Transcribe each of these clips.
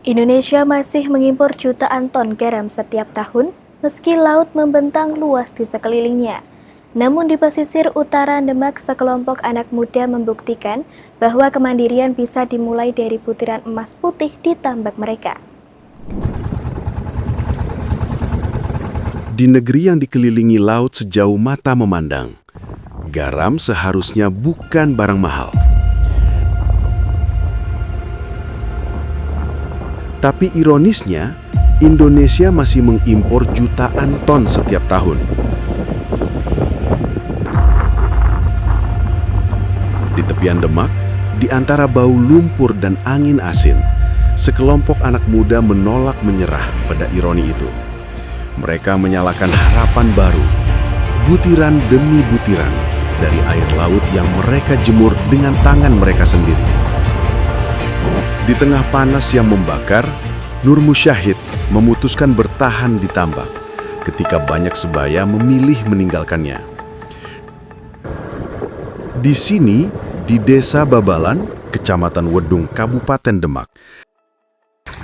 Indonesia masih mengimpor jutaan ton garam setiap tahun, meski laut membentang luas di sekelilingnya. Namun di pesisir utara Demak, sekelompok anak muda membuktikan bahwa kemandirian bisa dimulai dari butiran emas putih di tambak mereka. Di negeri yang dikelilingi laut sejauh mata memandang, garam seharusnya bukan barang mahal. Tapi ironisnya, Indonesia masih mengimpor jutaan ton setiap tahun. Di tepian Demak, di antara bau lumpur dan angin asin, sekelompok anak muda menolak menyerah pada ironi itu. Mereka menyalakan harapan baru, butiran demi butiran, dari air laut yang mereka jemur dengan tangan mereka sendiri. Di tengah panas yang membakar, Nur Musyahid memutuskan bertahan di tambak ketika banyak sebaya memilih meninggalkannya. Di sini, di Desa Babalan, Kecamatan Wedung, Kabupaten Demak,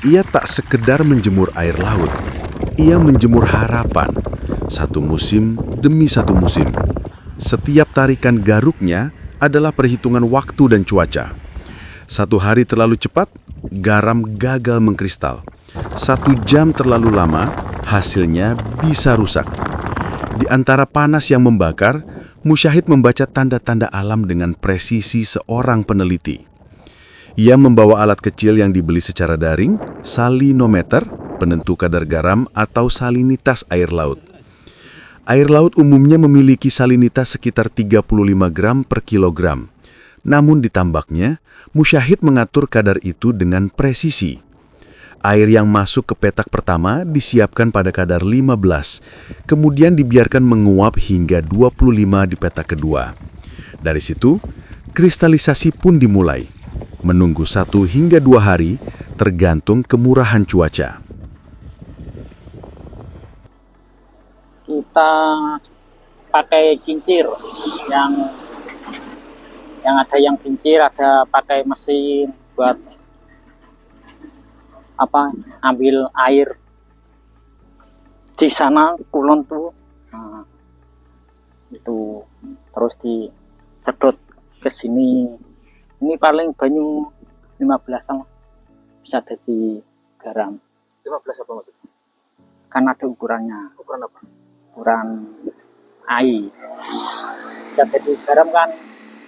ia tak sekedar menjemur air laut, ia menjemur harapan, satu musim demi satu musim. Setiap tarikan garuknya adalah perhitungan waktu dan cuaca. Satu hari terlalu cepat, garam gagal mengkristal. 1 jam terlalu lama, hasilnya bisa rusak. Di antara panas yang membakar, Musyahid membaca tanda-tanda alam dengan presisi seorang peneliti. Ia membawa alat kecil yang dibeli secara daring, salinometer, penentu kadar garam atau salinitas air laut. Air laut umumnya memiliki salinitas sekitar 35 gram per kilogram. Namun di tambaknya, Musyahid mengatur kadar itu dengan presisi. Air yang masuk ke petak pertama disiapkan pada kadar 15, kemudian dibiarkan menguap hingga 25 di petak kedua. Dari situ, kristalisasi pun dimulai, menunggu 1 hingga 2 hari tergantung kemurahan cuaca. Kita pakai kincir yang ada yang kincir, ada pakai mesin buat ambil air di sana kulon tuh. Nah, itu terus disedot ke sini. Ini paling banyu 15-an bisa jadi garam. 15 apa maksudnya? Kan ada ukurannya. Ukuran apa? Ukuran air. Bisa jadi garam kan.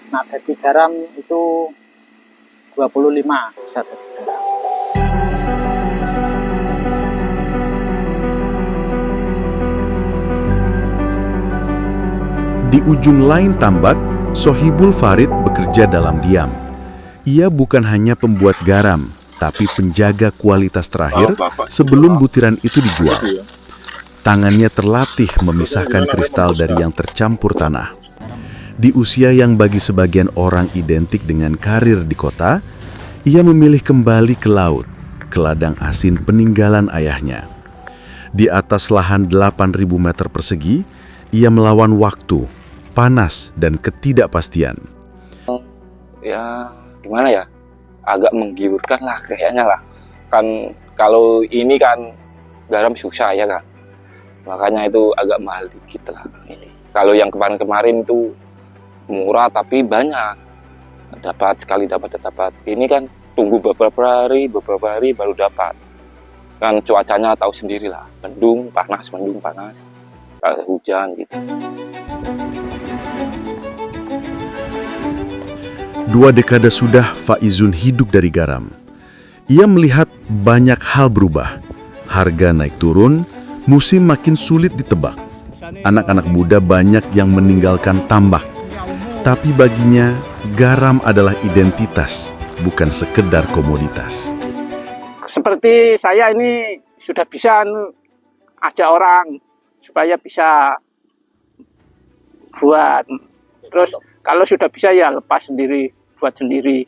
Nah, jadi garam itu 25 bisa jadi garam. Di ujung lain tambak, Sohibul Farid bekerja dalam diam. Ia bukan hanya pembuat garam, tapi penjaga kualitas terakhir sebelum butiran itu dijual. Tangannya terlatih memisahkan kristal dari yang tercampur tanah. Di usia yang bagi sebagian orang identik dengan karir di kota, ia memilih kembali ke laut, ke ladang asin peninggalan ayahnya. Di atas lahan 8.000 meter persegi, ia melawan waktu, panas, dan ketidakpastian. Ya, gimana ya? Agak menggiurkan lah kayaknya lah. Kan kalau ini kan garam susah ya kan. Makanya itu agak mahal dikit lah ini. Kalau yang kemarin-kemarin itu murah tapi banyak. Dapat sekali dapat. Ini kan tunggu beberapa hari baru dapat. Kan cuacanya tahu sendirilah. Mendung panas. Hujan gitu. 2 dekade sudah Faizun hidup dari garam. Ia melihat banyak hal berubah. Harga naik turun, musim makin sulit ditebak. Anak-anak muda banyak yang meninggalkan tambak. Tapi baginya, garam adalah identitas, bukan sekedar komoditas. Seperti saya ini sudah bisa ajak orang supaya bisa buat. Terus kalau sudah bisa ya lepas sendiri, buat sendiri.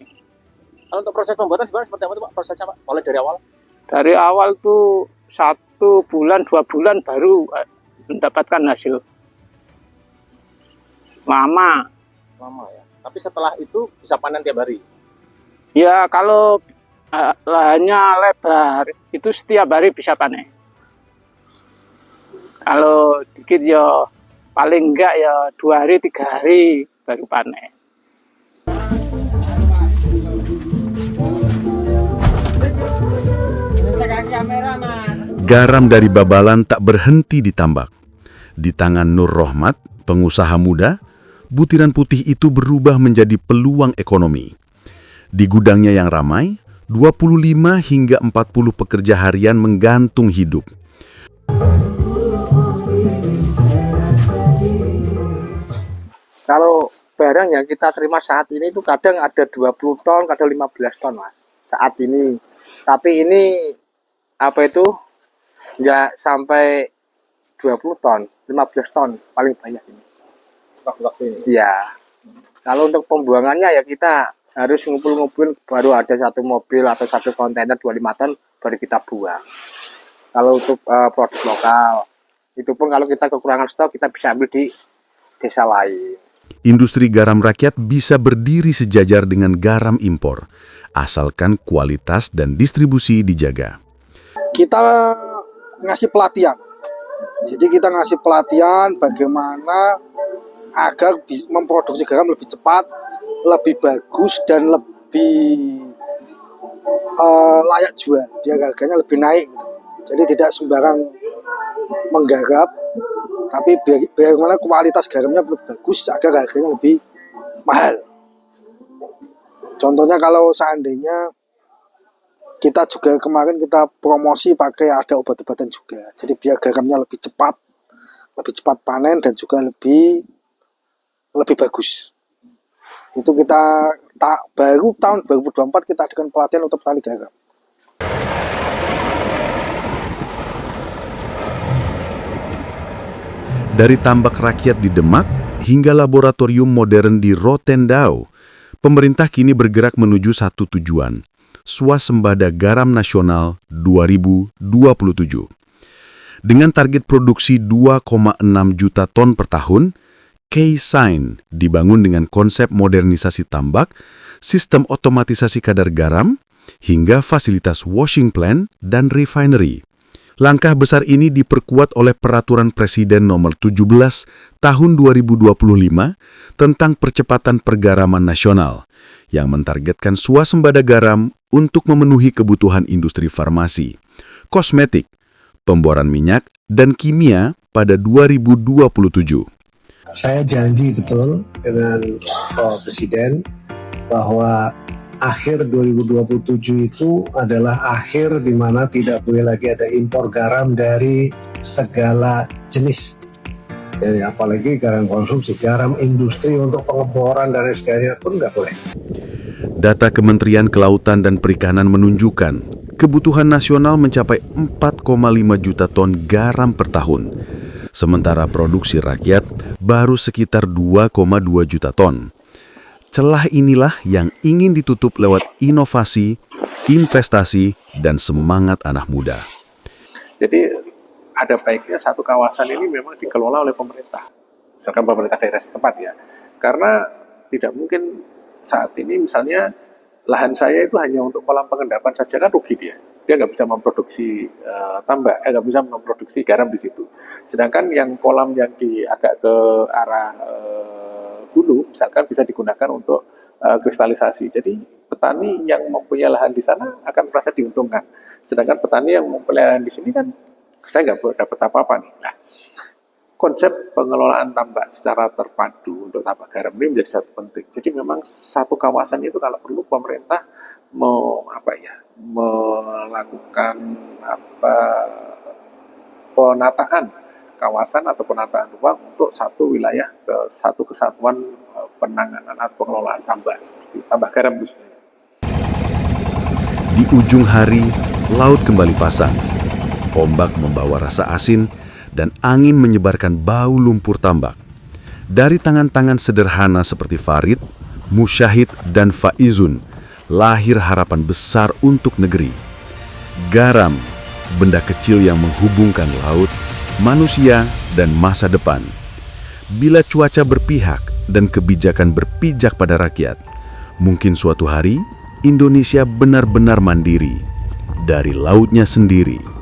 Kalau untuk proses pembuatan sebenarnya seperti apa itu Pak? Prosesnya Pak? Mulai dari awal? Dari awal tuh 1 bulan, 2 bulan baru mendapatkan hasil. Lama ya. Tapi setelah itu bisa panen tiap hari? Ya kalau lahannya lebar, itu setiap hari bisa panen. Kalau dikit ya paling enggak ya 2 hari 3 hari baru panen. Garam dari Babalan tak berhenti ditambak. Di tangan Nur Rohmat, pengusaha muda, butiran putih itu berubah menjadi peluang ekonomi. Di gudangnya yang ramai, 25 hingga 40 pekerja harian menggantung hidup. Kalau barang yang kita terima saat ini itu kadang ada 20 ton, kadang 15 ton, Mas. Saat ini. Tapi ini apa itu nggak sampai 20 ton, 15 ton paling banyak ini. Waktu ini. Iya. Kalau untuk pembuangannya ya kita harus ngumpul-ngumpulin, baru ada satu mobil atau satu kontainer 25 ton baru kita buang. Kalau untuk produk lokal, itu pun kalau kita kekurangan stok kita bisa ambil di desa lain. Industri garam rakyat bisa berdiri sejajar dengan garam impor, asalkan kualitas dan distribusi dijaga. Kita ngasih pelatihan. Jadi kita ngasih pelatihan bagaimana agar bisa memproduksi garam lebih cepat, lebih bagus, dan lebih layak jual. Biar harganya lebih naik. Jadi tidak sembarang menggarap, tapi bagaimana kualitas garamnya lebih bagus agar harganya lebih mahal. Contohnya kalau seandainya kita juga kemarin kita promosi pakai ada obat-obatan juga. Jadi biar garamnya lebih cepat panen dan juga lebih bagus. Itu kita baru tahun 2024 kita adakan pelatihan untuk petani garam. Dari tambak rakyat di Demak hingga laboratorium modern di Rotendao, pemerintah kini bergerak menuju satu tujuan, Swasembada Garam Nasional 2027. Dengan target produksi 2,6 juta ton per tahun, K-Sign dibangun dengan konsep modernisasi tambak, sistem otomatisasi kadar garam, hingga fasilitas washing plant dan refinery. Langkah besar ini diperkuat oleh Peraturan Presiden Nomor 17 Tahun 2025 tentang Percepatan Pergaraman Nasional yang mentargetkan swasembada garam untuk memenuhi kebutuhan industri farmasi, kosmetik, pemboran minyak, dan kimia pada 2027. Saya janji betul dengan Pak Presiden bahwa akhir 2027 itu adalah akhir di mana tidak boleh lagi ada impor garam dari segala jenis. Jadi apalagi garam konsumsi, garam industri untuk pengeboran dan sebagainya pun nggak boleh. Data Kementerian Kelautan dan Perikanan menunjukkan kebutuhan nasional mencapai 4,5 juta ton garam per tahun, sementara produksi rakyat baru sekitar 2,2 juta ton. Celah inilah yang ingin ditutup lewat inovasi, investasi, dan semangat anak muda. Jadi ada baiknya satu kawasan ini memang dikelola oleh pemerintah, misalkan pemerintah daerah setempat ya. Karena tidak mungkin saat ini misalnya lahan saya itu hanya untuk kolam pengendapan saja, kan rugi dia. Dia nggak bisa memproduksi tambak, nggak bisa memproduksi garam di situ. Sedangkan yang kolam yang di agak ke arah hulu, misalkan bisa digunakan untuk kristalisasi. Jadi petani yang mempunyai lahan di sana akan merasa diuntungkan. Sedangkan petani yang mempunyai lahan di sini kan saya nggak dapat apa-apa nih. Nah, konsep pengelolaan tambak secara terpadu untuk tambak garam ini menjadi satu penting. Jadi memang satu kawasan itu kalau perlu pemerintah melakukan penataan kawasan atau penataan ruang untuk satu wilayah ke satu kesatuan penanganan atau pengelolaan tambak seperti tambak garam khususnya. Di ujung hari, laut kembali pasang. Ombak membawa rasa asin dan angin menyebarkan bau lumpur tambak. Dari tangan-tangan sederhana seperti Farid, Musyahid, dan Faizun, lahir harapan besar untuk negeri. Garam, benda kecil yang menghubungkan laut, manusia, dan masa depan. Bila cuaca berpihak dan kebijakan berpijak pada rakyat, mungkin suatu hari Indonesia benar-benar mandiri dari lautnya sendiri.